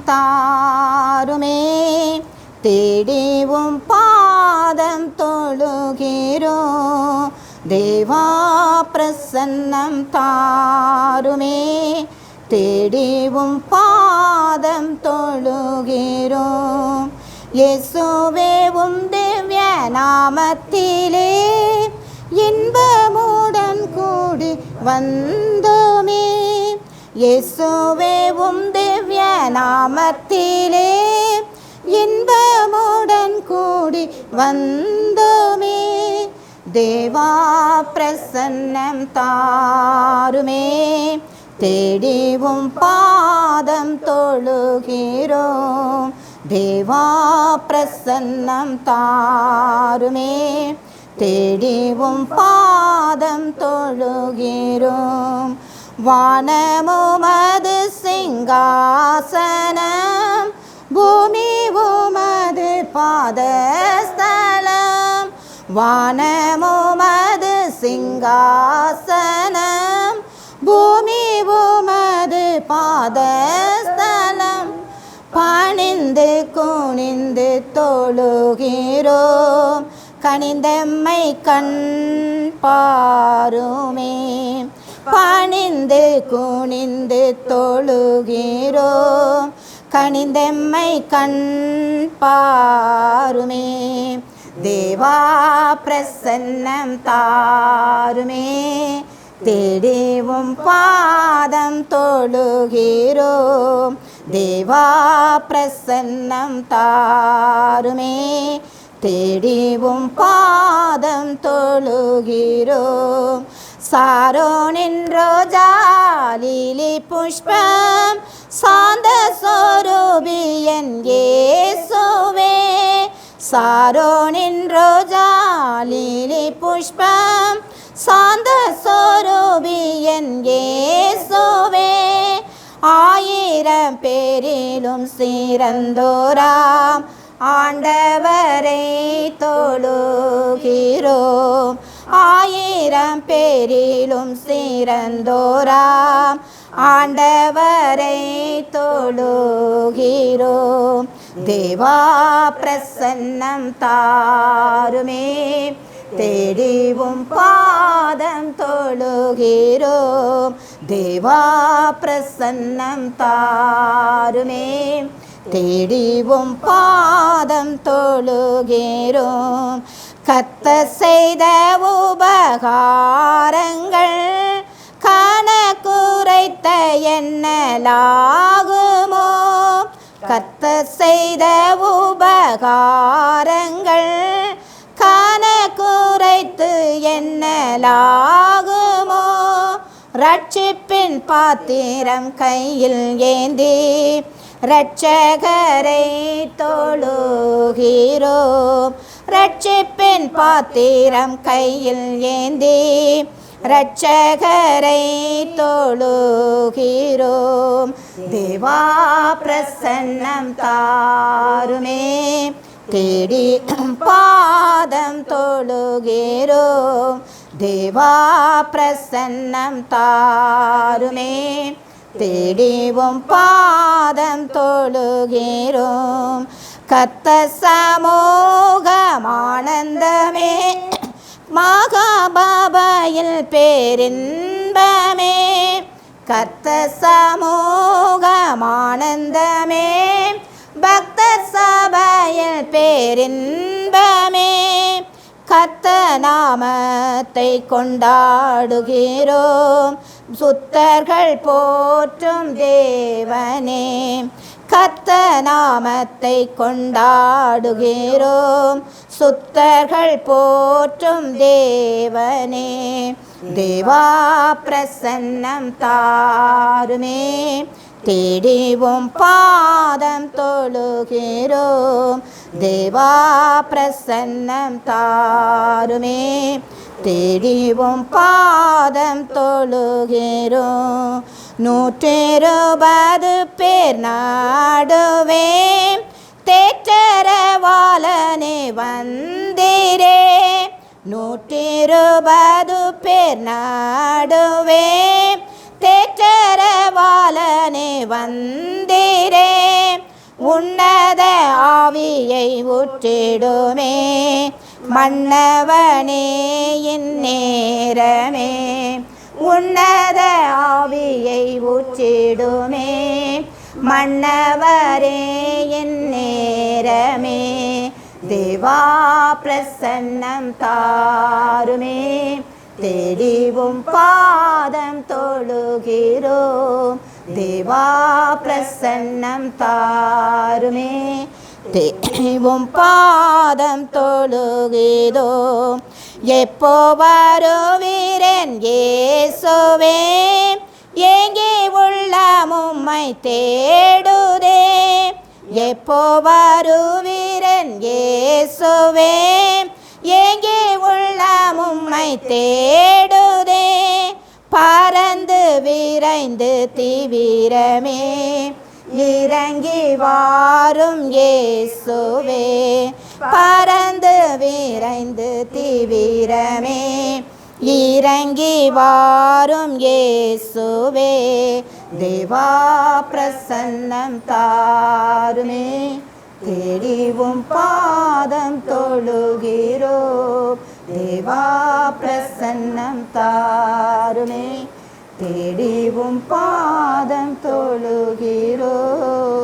தாருமே. தேடிவும் பாதம் தொழுகிறோம். தேவா பிரசன்னம் தாருமே. தேடிவும் பாதம் தொழுகிறோம். இயேசுவே உம் திவ்ய நாமத்திலே இன்பமுடன் கூடி வந்தோமே. இயேசுவே உம் திவ்ய நாமத்திலே இன்பமுடன் கூடி வந்தோமே. தேவா பிரசன்னம் தாருமே. தேடிவும் பாதம் தொழுகிறோம். தேவா பிரசன்னம் தாருமே. தேடிவும் பாதம் தொழுகிறோம். வானமுமது சிங்காசனம், பூமி உமது பாதஸ்தலம். வானமுமது சிங்காசனம், பூமி உமது பாதஸ்தலம். பணிந்து குனிந்து தொழுகிறோம். கனிந்தம்மை கண் பாருமே. பணிந்து குனிந்து தொழுகிறோம். கனிந்தம்மை கண் பாருமே. தேவா பிரசன்னம் தாருமே. தேடிவும் பாதம் தொழுகிறோம். தேவா பிரசன்னம் தாருமே. தேடிவும் பாதம் தொழுகிறோம். சாரோனின் ரோஜா லிலி புஷ்பம், சாந்த சொரூபியன் இயேசுவே. சாரோனின் ரோஜா லிலி புஷ்பம், சாந்த சொரூபியன் இயேசுவே. ஆயிரம் பேரிலும் சிறந்தோராம் ஆண்டவரை தொழுகிறோம். ஆயிரம் பேரிலும் சிறந்தோராம் ஆண்டவரை தொழுகிறோம். தேவா பிரசன்னம் தாருமே. தேடிவும் பாதம் தொழுகிறோம். தேவா பிரசன்னம் தாருமே. தேடிவும் பாதம் தொழுகிறோம். கர்த்தர் செய்த உபகாரங்கள் கணக்குரைத்த எண்ணலாகுமோ. கர்த்தர் செய்த உபகாரங்கள் கணக்குரைத்து எண்ணலாகுமோ. ரட்சிப்பின் பாத்திரம் கையில் ஏந்தி இரட்சகரை தொழுகிறோம். ரட்சிப்பின் பாத்திரம் கையில் ஏந்தி இரட்சகரை தொழுகிறோம். தேவா பிரசன்னம் தாருமே. தேடி பாதம் தொழுகிறோம். தேவா பிரசன்னம் தாருமே. தேடிவும் பாதம் தொழுகிறோம். கர்த்தர் சமூகம் ஆனந்தமே, மகாபாபையில் பேரின்பமே. கர்த்தர் சமூகம் ஆனந்தமே, பக்தர் சபையில் பேரின்பமே. கர்த்தர் நாமத்தை கொண்டாடுகிறோம். சுத்தர்கள் போற்றும் தேவனே. கர்த்தர் நாமத்தை கொண்டாடுகிறோம். சுத்தர்கள் போற்றும் தேவனே. தேவா பிரசன்னம் தாருமே. தேடிவும் பாதம் தொழுகிறோம். தேவா பிரசன்னம் தாருமே. தேடிவும் பாதம் தொழுகிறோம். 120 பேர் நாடுவே, தேற்றரவாளனே வந்தீரே. 120 பேர் நாடுவே, தேற்றரவாளனே வந்தீரே. ஊற்றிடுமே மன்னவனே இந்நேரமே உன்னத ஆவியை ஊற்றிடுமே மன்னவரே இந்நேரமே தேவா பிரசன்னம் தாருமே தேடிவும் பாதம் தொழுகிறோம் தேவா பிரசன்னம் தாருமே தேடிவும் பாதம் தொழுகிறோம் எப்போ வருவீரன் இயேசுவே எங்கே உள்ளம் உம்மை தேடுதே எப்போ வருவீரன் இயேசுவே எங்கே உள்ளம் உம்மை தேடுதே பறந்து விரைந்து தீவிரமே இறங்கி வாரும் இயேசுவே பறந்து விரைந்து தீவிரமே இறங்கி வாரும் இயேசுவே தேவா பிரசன்னம் தாருமே தேடிவும் பாதம் தொழுகிறோம் தேவா பிரசன்னம் தாருமே தேடிவும் பாதம் தொழுகிறோம்